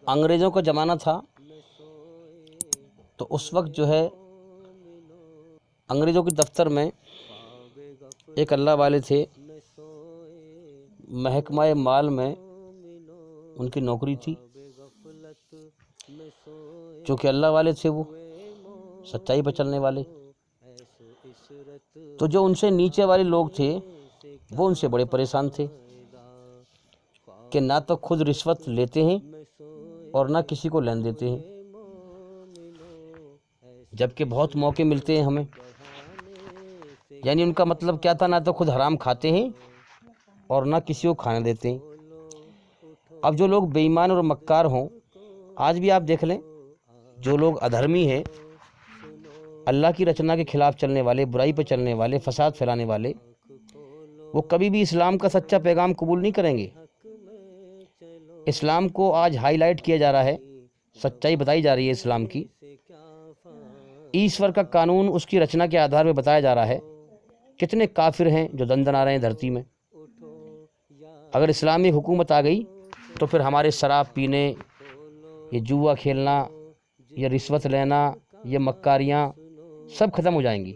अंग्रेज़ों का ज़माना था, तो उस वक्त जो है अंग्रेज़ों के दफ्तर में एक अल्लाह वाले थे, महकमा माल में उनकी नौकरी थी। चूँकि अल्लाह वाले थे, वो सच्चाई पर चलने वाले, तो जो उनसे नीचे वाले लोग थे वो उनसे बड़े परेशान थे कि ना तो खुद रिश्वत लेते हैं और ना किसी को लेन देते हैं, जबकि बहुत मौके मिलते हैं हमें। यानी उनका मतलब क्या था, ना तो खुद हराम खाते हैं और ना किसी को खाने देते हैं। अब जो लोग बेईमान और मक्कार हों, आज भी आप देख लें, जो लोग अधर्मी हैं, अल्लाह की रचना के खिलाफ चलने वाले, बुराई पर चलने वाले, फसाद फैलाने वाले, वो कभी भी इस्लाम का सच्चा पैगाम कबूल नहीं करेंगे। इस्लाम को आज हाईलाइट किया जा रहा है, सच्चाई बताई जा रही है इस्लाम की। ईश्वर का कानून उसकी रचना के आधार पर बताया जा रहा है। कितने काफिर हैं जो दंदन आ रहे हैं धरती में। अगर इस्लामी हुकूमत आ गई तो फिर हमारे शराब पीने, ये जुआ खेलना, ये रिश्वत लेना, ये मक्कारियाँ सब खत्म हो जाएंगी।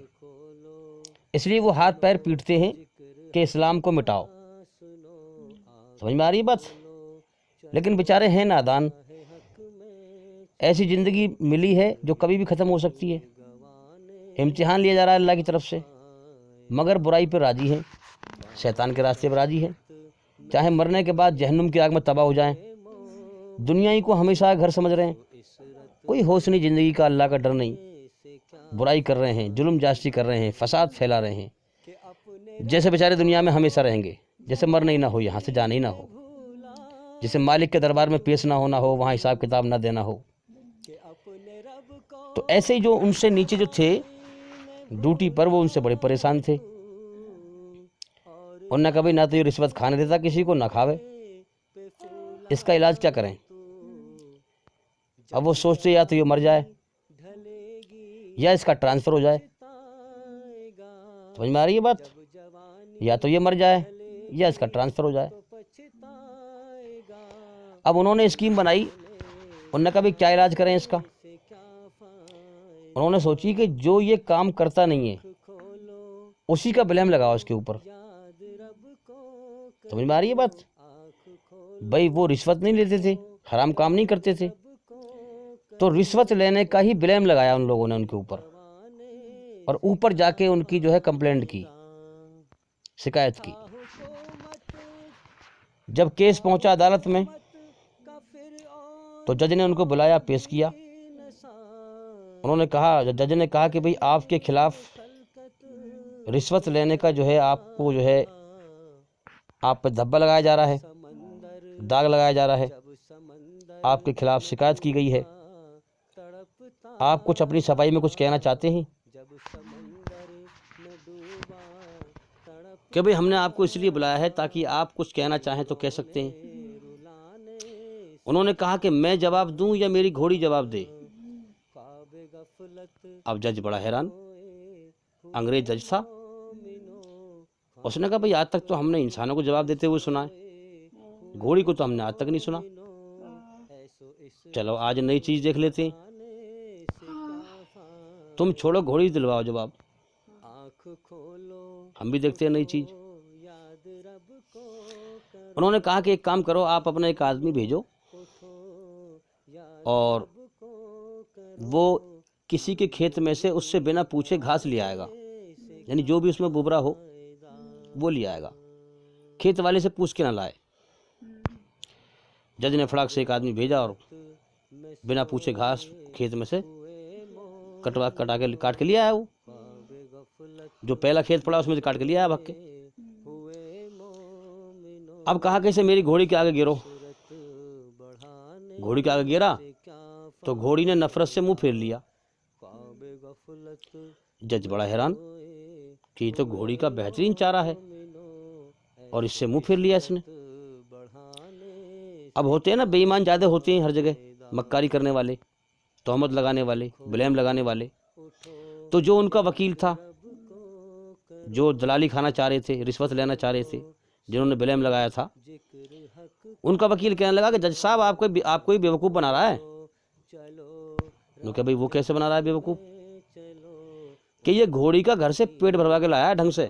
इसलिए वो हाथ पैर पीटते हैं कि इस्लाम को मिटाओ। समझ में आ रही बात? लेकिन बेचारे हैं नादान। ऐसी ज़िंदगी मिली है जो कभी भी ख़त्म हो सकती है। इम्तिहान लिया जा रहा है अल्लाह की तरफ से, मगर बुराई पर राजी हैं, शैतान के रास्ते पर राजी हैं। चाहे मरने के बाद जहन्नुम की आग में तबाह हो जाएं, दुनिया ही को हमेशा घर समझ रहे हैं। कोई होश नहीं ज़िंदगी का, अल्लाह का डर नहीं। बुराई कर रहे हैं, जुल्म जास्ती कर रहे हैं, फसाद फैला रहे हैं, जैसे बेचारे दुनिया में हमेशा रहेंगे, जैसे मरना ही ना हो, यहाँ से जाना ही ना हो, जैसे मालिक के दरबार में पेश ना होना हो, वहाँ हिसाब किताब ना देना हो। तो ऐसे ही जो उनसे नीचे जो थे ड्यूटी पर, वो उनसे बड़े परेशान थे। उन्होंने कभी ना तो ये रिश्वत खाने देता किसी को, ना खावे। इसका इलाज क्या करें? अब वो सोचते या तो ये मर जाए या इसका ट्रांसफ़र हो जाए। समझ में आ रही है बात? या तो ये मर जाए या इसका ट्रांसफ़र हो जाए। अब उन्होंने स्कीम बनाई। उन्होंने कहा भाई क्या इलाज करें इसका। उन्होंने सोची कि जो ये काम करता नहीं है उसी का ब्लेम लगाओ इसके ऊपर। समझ में आ रही है बात? भाई वो रिश्वत नहीं लेते थे, हराम काम नहीं करते थे, तो रिश्वत लेने का ही ब्लेम लगाया उन लोगों ने उनके ऊपर, और ऊपर जाके उनकी जो है कंप्लेंट की, शिकायत की। जब केस पहुंचा अदालत में तो जज ने उनको बुलाया, पेश किया। उन्होंने कहा, जज ने कहा कि भाई आपके खिलाफ रिश्वत लेने का जो है, आपको जो है आप पे धब्बा लगाया जा रहा है, दाग लगाया जा रहा है, आपके खिलाफ शिकायत की गई है। आप कुछ अपनी सफाई में कुछ कहना चाहते हैं? कि भाई हमने आपको इसलिए बुलाया है ताकि आप कुछ कहना चाहें तो कह सकते हैं। उन्होंने कहा कि मैं जवाब दूं या मेरी घोड़ी जवाब दे। अब जज बड़ा हैरान, अंग्रेज जज था। उसने कहा भाई आज तक तो हमने इंसानों को जवाब देते हुए सुना है, घोड़ी को तो हमने आज तक नहीं सुना। चलो आज नई चीज देख लेते हैं। तुम छोड़ो, घोड़ी दिलवाओ जवाब, हम भी देखते हैं नई चीज। उन्होंने कहा कि एक काम करो, आप अपना एक आदमी भेजो और वो किसी के खेत में से उससे बिना पूछे घास ले आएगा, यानी जो भी उसमें बुबरा हो वो ले आएगा, खेत वाले से पूछ के ना लाए। जज ने फटाक से एक आदमी भेजा और बिना पूछे घास खेत में से काट के लिया आया। वो जो पहला खेत पड़ा उसमें से काट के लिया आया भाग के। अब कहा कैसे मेरी घोड़ी के आगे गिरो। घोड़ी के आगे गिरा तो घोड़ी ने नफरत से मुंह फेर लिया। जज बड़ा हैरान कि ये तो घोड़ी का बेहतरीन चारा है और इससे मुंह फेर लिया इसने। अब होते हैं ना बेईमान ज्यादा होते हैं हर जगह, मक्कारी करने वाले, तोहमत लगाने वाले, ब्लेम लगाने वाले। तो जो उनका वकील था, जो दलाली खाना चाह रहे थे, रिश्वत लेना चाह रहे थे, जिन्होंने ब्लेम लगाया था, उनका वकील कहने लगा कि जज साहब आपको ही बेवकूफ़ बना रहा है। उन्होंने भाई वो कैसे बना रहा है बेवकूफ़? कि ये घोड़ी का घर से पेट भरवा के लाया है ढंग से,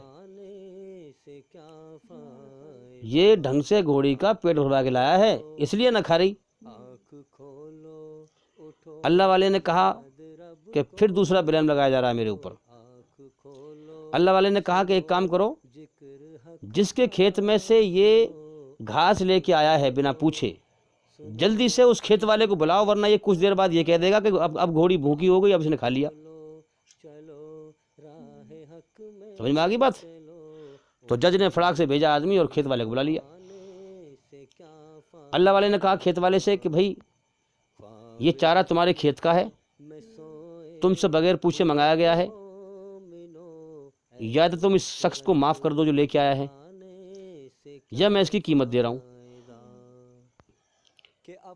ये ढंग से घोड़ी का पेट भरवा के लाया है, इसलिए न खा रही। अल्लाह वाले ने कहा कि फिर दूसरा ब्लेम लगाया जा रहा है मेरे ऊपर। अल्लाह वाले ने कहा कि एक काम करो, जिसके खेत में से ये घास लेके आया है बिना पूछे, जल्दी से उस खेत वाले को बुलाओ, वरना ये कुछ देर बाद ये कह देगा कि अब घोड़ी भूखी हो गई, अब इसने खा लिया। समझ में आ गई बात? तो जज ने फड़ाक से भेजा आदमी और खेत वाले को बुला लिया। अल्लाह वाले ने कहा खेत वाले से कि भाई ये चारा तुम्हारे खेत का है, तुमसे बगैर पूछे मंगाया गया है, या तो तुम इस शख्स को माफ कर दो जो लेके आया है, या मैं इसकी कीमत दे रहा हूं।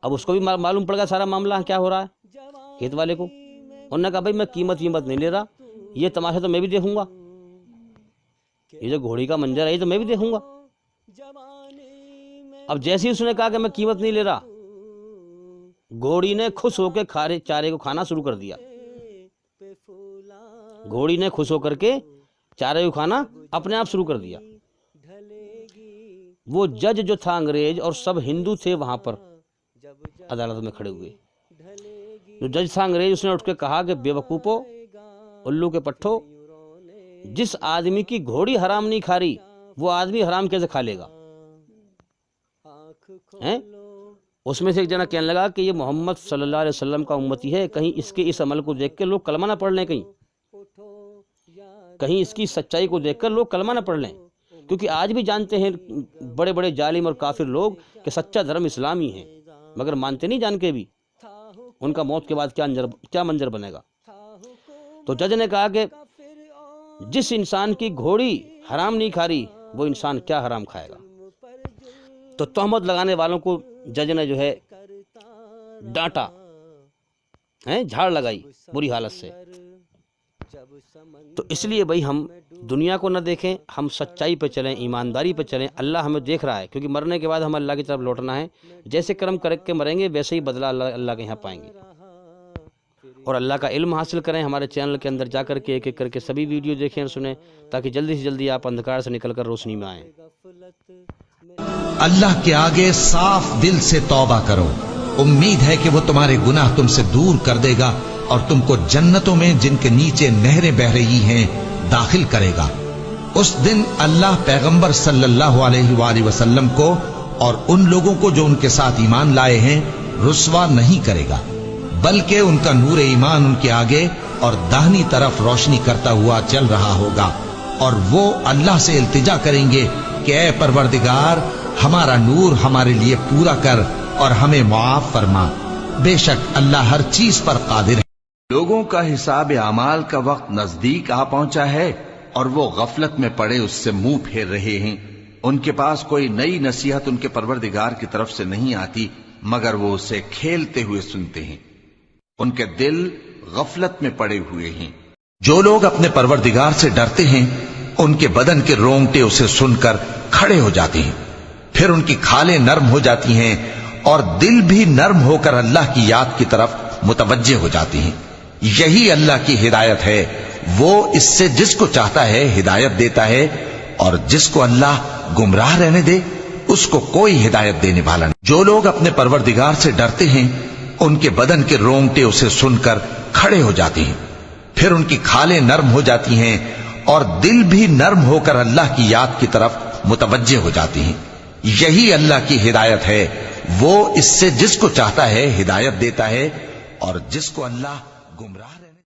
अब उसको भी मालूम पड़ गया सारा मामला क्या हो रहा है खेत वाले को। उन्होंने कहा भाई मैं कीमत नहीं ले रहा, ये तमाशा तो मैं भी देखूंगा, ये जो घोड़ी का मंजर है ये तो मैं भी देखूंगा। अब जैसे ही उसने कहा कि मैं कीमत नहीं ले रहा, घोड़ी ने खुश होकर चारे को खाना शुरू कर दिया। घोड़ी ने खुश होकर के चारे को खाना अपने आप शुरू कर दिया। वो जज जो था अंग्रेज और सब हिंदू थे वहां पर अदालत में खड़े हुए। जो जज था अंग्रेज, उसने उठ के कहा कि बेवकूफो, उल्लू के पट्ठो, जिस आदमी की घोड़ी हराम नहीं खा रही वो आदमी हराम कैसे खा लेगा? हैं? उसमें से एक जना कहने लगा कि ये मोहम्मद सल्लल्लाहु अलैहि वसल्लम का उम्मती है, कहीं इसके इस अमल को देख के लोग कलमा ना पढ़ लें, कहीं इसकी सच्चाई को देखकर लोग कलमा ना पढ़ लें। क्योंकि आज भी जानते हैं बड़े बड़े जालिम और काफिर लोग कि सच्चा धर्म इस्लाम ही है, मगर मानते नहीं जान के भी। उनका मौत के बाद क्या मंजर बनेगा। तो जज ने कहा कि जिस इंसान की घोड़ी हराम नहीं खा रही वो इंसान क्या हराम खाएगा। तो तहमत लगाने वालों को जज ने जो है डांटा, झाड़ लगाई बुरी हालत से। तो इसलिए भाई हम दुनिया को न देखें, हम सच्चाई पे चलें, ईमानदारी पे चलें। अल्लाह हमें देख रहा है, क्योंकि मरने के बाद हम अल्लाह की तरफ लौटना है। जैसे कर्म करके मरेंगे वैसे ही बदला अल्लाह के यहाँ पाएंगे। और अल्लाह का इल्म हासिल करें। हमारे चैनल के अंदर जा करके एक एक करके सभी वीडियो देखें और सुने, ताकि जल्दी से जल्दी आप अंधकार से निकलकर रोशनी में आएं। अल्लाह के आगे साफ दिल से तौबा करो, उम्मीद है कि वो तुम्हारे गुनाह तुमसे दूर कर देगा और तुमको जन्नतों में जिनके नीचे नहरें बह रही हैं दाखिल करेगा। उस दिन अल्लाह पैगंबर सल्लल्लाहु अलैहि वसल्लम को और उन लोगों को जो उनके साथ ईमान लाए हैं रुस्वा नहीं करेगा, बल्कि उनका नूर ईमान उनके आगे और दाहिनी तरफ रोशनी करता हुआ चल रहा होगा। और वो अल्लाह से इल्तिजा करेंगे कि ऐ परवरदिगार, हमारा नूर हमारे लिए पूरा कर और हमें मुआफ फरमा। बेशक अल्लाह हर चीज पर कादिर है। लोगों का हिसाब आमाल का वक्त नजदीक आ पहुंचा है और वो गफलत में पड़े उससे मुंह फेर रहे हैं। उनके पास कोई नई नसीहत उनके परवरदिगार की तरफ से नहीं आती, मगर वो उसे खेलते हुए सुनते हैं। उनके दिल गफलत में पड़े हुए हैं। जो लोग अपने परवरदिगार से डरते हैं उनके बदन के रोंगटे उसे सुनकर खड़े हो जाते हैं, फिर उनकी खालें नर्म हो जाती हैं और दिल भी नर्म होकर अल्लाह की याद की तरफ मुतवज्जे हो जाती हैं। यही अल्लाह की हिदायत है। वो इससे जिसको चाहता है हिदायत देता है और जिसको अल्लाह गुमराह रहने दे उसको कोई हिदायत देने वाला नहीं। जो लोग अपने परवरदिगार से डरते हैं उनके बदन के रोंगटे उसे सुनकर खड़े हो जाते हैं, फिर उनकी खालें नर्म हो जाती हैं और दिल भी नर्म होकर अल्लाह की याद की तरफ मुतवज्जे हो जाती हैं। यही अल्लाह की हिदायत है। वो इससे जिसको चाहता है हिदायत देता है और जिसको अल्लाह गुमराह